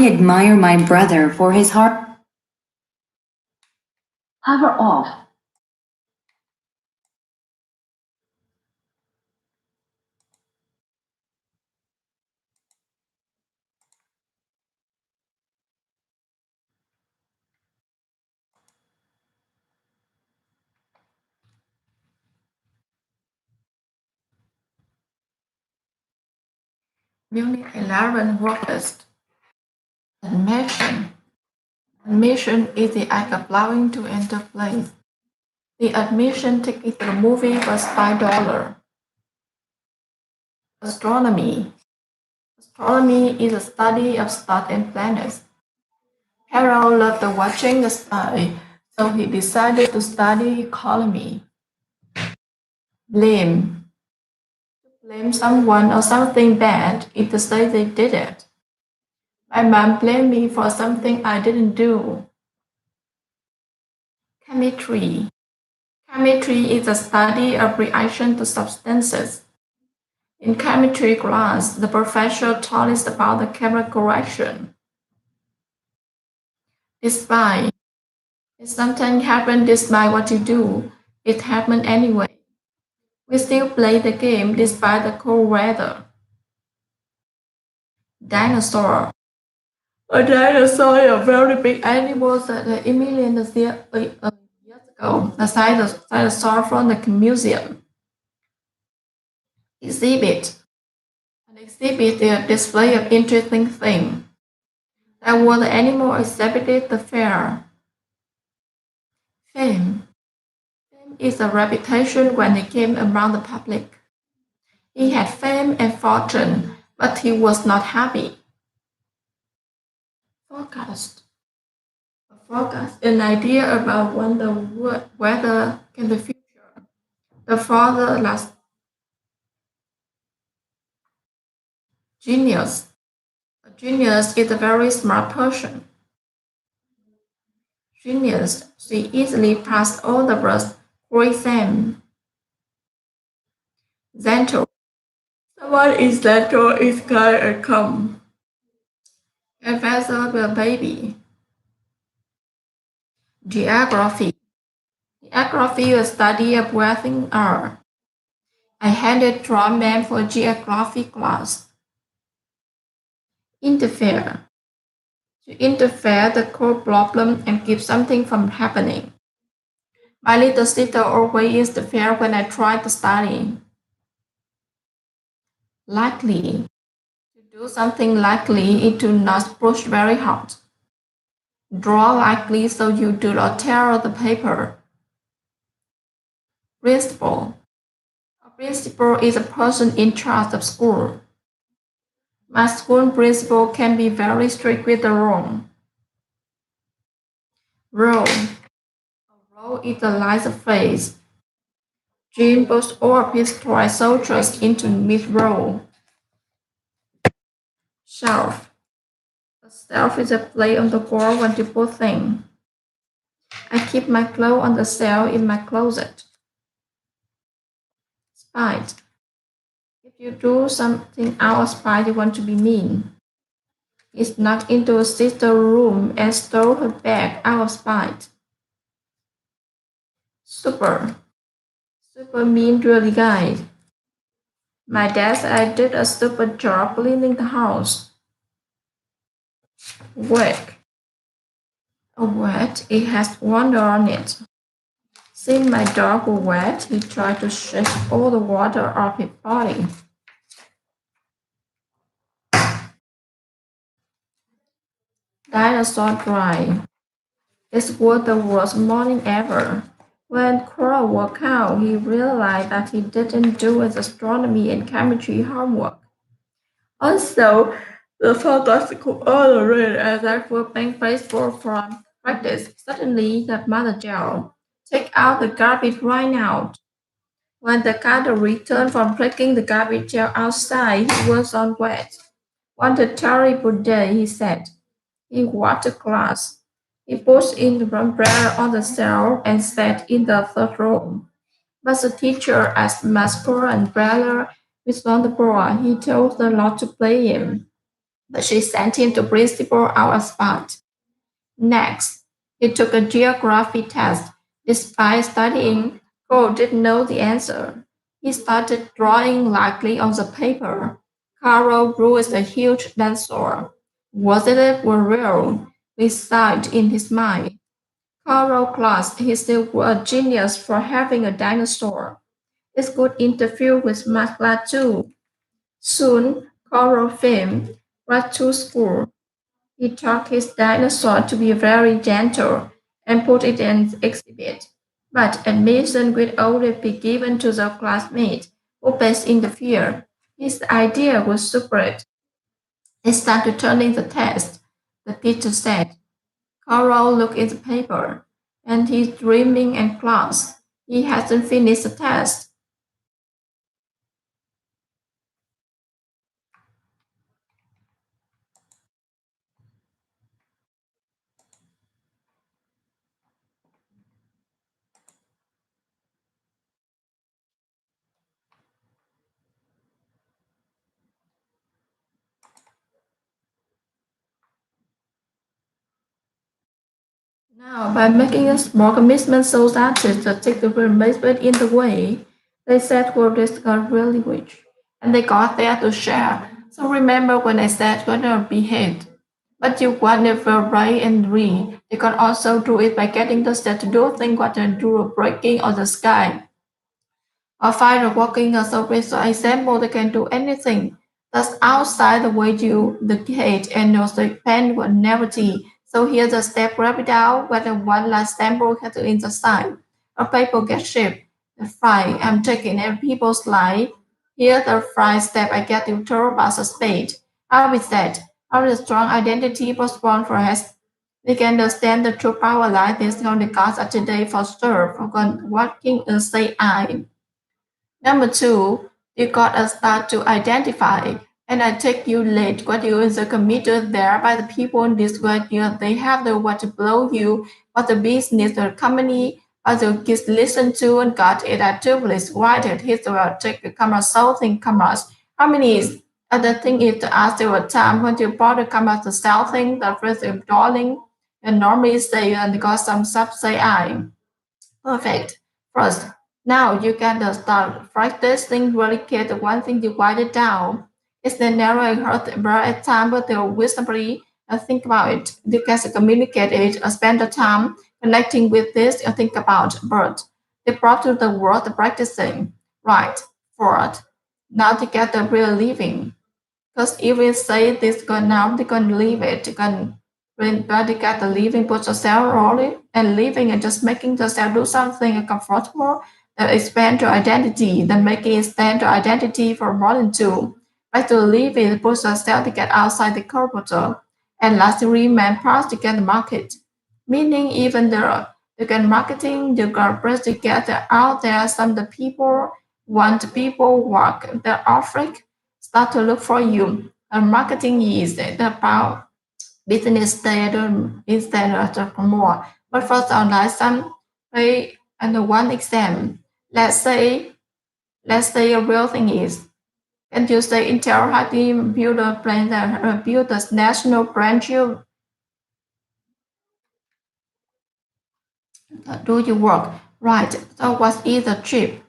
I admire my brother for his hard. Cover off. Unit 11 Workest. Admission. Admission is the act of allowing to enter place. The admission ticket to the movie was $5. Astronomy. Astronomy is a study of stars and planets. Harold loved watching the sky, so he decided to study ecology. Blame. To blame someone or something bad is to say they did it. My mom blamed me for something I didn't do. Chemistry. Chemistry is the study of reaction to substances. In chemistry class, the professor taught us about the chemical reaction. Despite. It sometimes happens despite what you do. It happened anyway. We still play the game despite the cold weather. Dinosaur. A dinosaur is a very big animal that millions of years ago. The dinosaur from the museum. Exhibit. An exhibit is a display of interesting things. That was the animal exhibited at the fair. Fame. Fame is a reputation when it came among the public. He had fame and fortune, but he was not happy. Forecast. A forecast is an idea about when the weather in the future. The father last. Genius. A genius is a very smart person. Genius, she easily passed all the first four exams. Gentle. Someone is gentle, is kind and calm. Advisor with a baby. Geography. Geography is a study of where things are. I handed draw map for geography class. Interfere. To interfere the core problem and keep something from happening. My little sister always interfered when I tried to study. Likely. To do something likely is to not push very hard. Draw likely so you do not tear the paper. Principal. A principal is a person in charge of school. My school principal can be very strict with the wrong. Role. A role is a license phrase. Jim puts all of his toy soldiers into mid role. Shelf. A shelf is a place on the wall when you put things. I keep my clothes on the shelf in my closet. Spite. If you do something out of spite, you want to be mean. He snuck into a sister's room and stole her bag out of spite. Super. Super means really guy. My dad said I did a super job cleaning the house. Wet. A wet, it has water on it. Since my dog was wet, he tried to shake all the water off his body. Dinosaur dry. It was the worst morning ever. When Crow woke out, he realized that he didn't do his astronomy and chemistry homework. Also, the fantastical order read as that were being faithful from practice. Suddenly, the mother yelled, "Take out the garbage right now." When the cat returned from taking the garbage out outside, he was on wet. "What a terrible day," he said. He walked to class. He pushed in the umbrella on the shelf and sat in the third row. But the teacher asked Mascot umbrella was on the board. He told her not to play him. but she sent him to principal out of spite. Next, he took a geography test. Despite studying, Cole didn't know the answer. He started drawing lightly on the paper. Carol drew a huge dinosaur. Wasn't it real? He sighed in his mind. Carol classed he still a genius for having a dinosaur. It could interfere with math class too. Soon, Carol Fame got to school. He taught his dinosaur to be very gentle and put it in exhibit. But admission would only be given to the classmates who passed in the field. His idea was super. It's time to turn in the test, the teacher said. Carl looked at the paper, and he's dreaming in class. He hasn't finished the test. Now, by making a small commitment so that the ticket will make it in the way, they said well, this got really rich. And they got there to share. So remember when I said gonna be hate. But you want never write and read. They can also do it by getting the state to do things what they do breaking on the sky. A fighter walking a surface, for example, they can do anything that's outside the way you the gate and no depend on gravity. So here the step rapid down where the one last sample has in the side. A paper gets shaped. The fry I'm taking every people's life. Here the fry step I get to turn about a spade. How is that? How is strong identity was born for us? We can understand the true power like this on the gods of today for sure. For God working and say I. Number two, you got a start to identify. And I take you late what you is committed there by the people in this world you they have the what to blow you, what the business the company or the kids listen to and got it actively write his will take the camera something cameras. How many is other thing is to ask you a time when you bought the camera to sell thing the first darling and normally say and got some sub say I. Perfect. First, now you can start practicing really get the one thing you write it down. It's the narrow hurt at time but they'll visibly think about it. You can communicate it spend the time connecting with this and think about but they brought to the world practicing. Right. Fourth. Now to get the real living. Because if we say this gun now, they can leave it. You can when body get the living, put yourself on it and living and just making yourself do something comfortable that expand your identity, then making it stand your identity for more than two. But to live it, put yourself to get outside the comfortable. And lastly, man parts to get the market. Meaning even the get marketing, you got press to get out there some of the people work the offer start to look for you. And marketing is about business instead of more. But for online some pay and one exam. Let's say let's say a real thing is can you say Intel had to build a plan that build a national branch you do your work right. So what is the chip?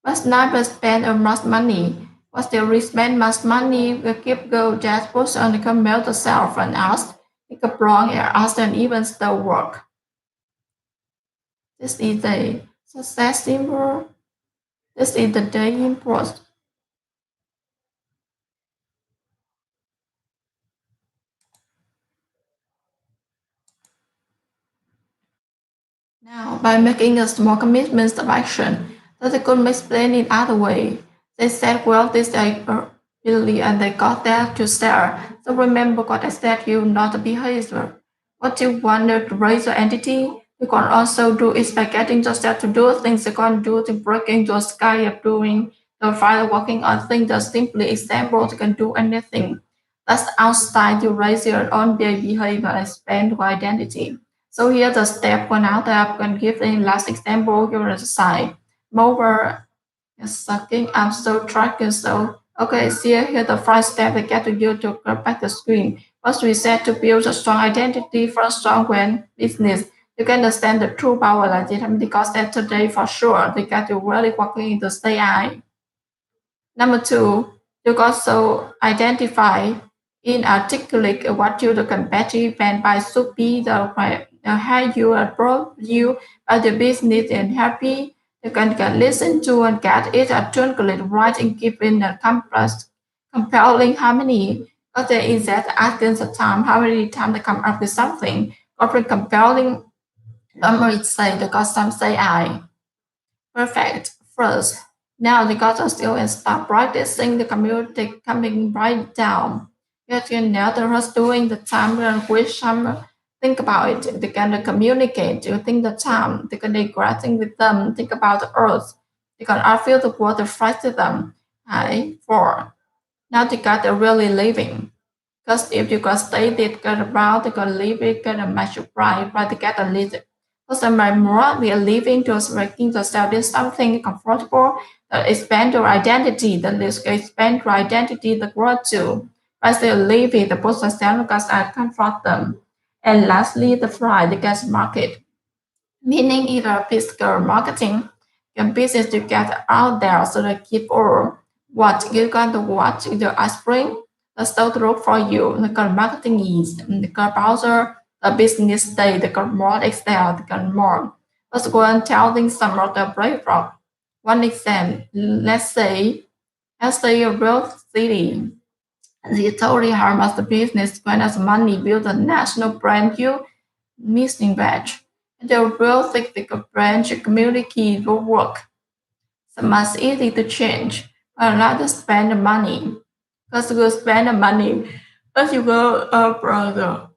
Must never spend as much money. But still we spend much money, we keep go just push on the camel to sell and ask. It could wrong and ask and even still work. This is the success symbol. This is the day import. Now, by making a small commitment of action, that they could explain it other way. They said, well, this day really, and they got there to start. So remember what I said, you not a behavior. What you want to raise your entity, you can also do is by getting yourself to do things you can do to breaking your sky of doing the fire working on things that simply example you can do anything. That's outside you raise your own behavior and expand your identity. So here the step one out that I'm going to give the last example you're on the side. Moreover, sucking up so track so Okay, see here the first step to get you to grab back the screen. First, we set to build a strong identity for a strong brand business. You can understand the true power legitimately because that today for sure they get you really working in the AI. Number two, you also identify inarticulate what you the competitive and by should be the how you approach you by the business and happy you can get listen to and get it articulate right and keep in a complex compelling harmony. Because there is that asking the time how many times they come up with something offering compelling memory say because some say I. Perfect. First, now the gods are still and start practicing the community coming right down. You can now the rest doing the time and which some think about it. They can communicate. You think the time. They can interacting with them. Think about the earth. They can I feel the water fresh to them. I four. Now they got the really living. Because if you got stated, got about, you got live it, got a match right, but you got a little. Because my more we are living to making yourself is something comfortable, that expand your identity, that is expand your identity, the world too. But still living the post yourself because I comfort them. And lastly, the fry, the gas market meaning either physical marketing and business to get out there so that people what you got to watch the spring the store look for you the kind marketing is the kind browser the business day the kind more excel the kind more let's go and telling some of the breakthrough one example let's say a real city the totally harm as the business spend as money build a national brand you missing batch. The real physical branch community will work. So much easy to change. But not to spend the money. Because you spend the money. As you go, brother.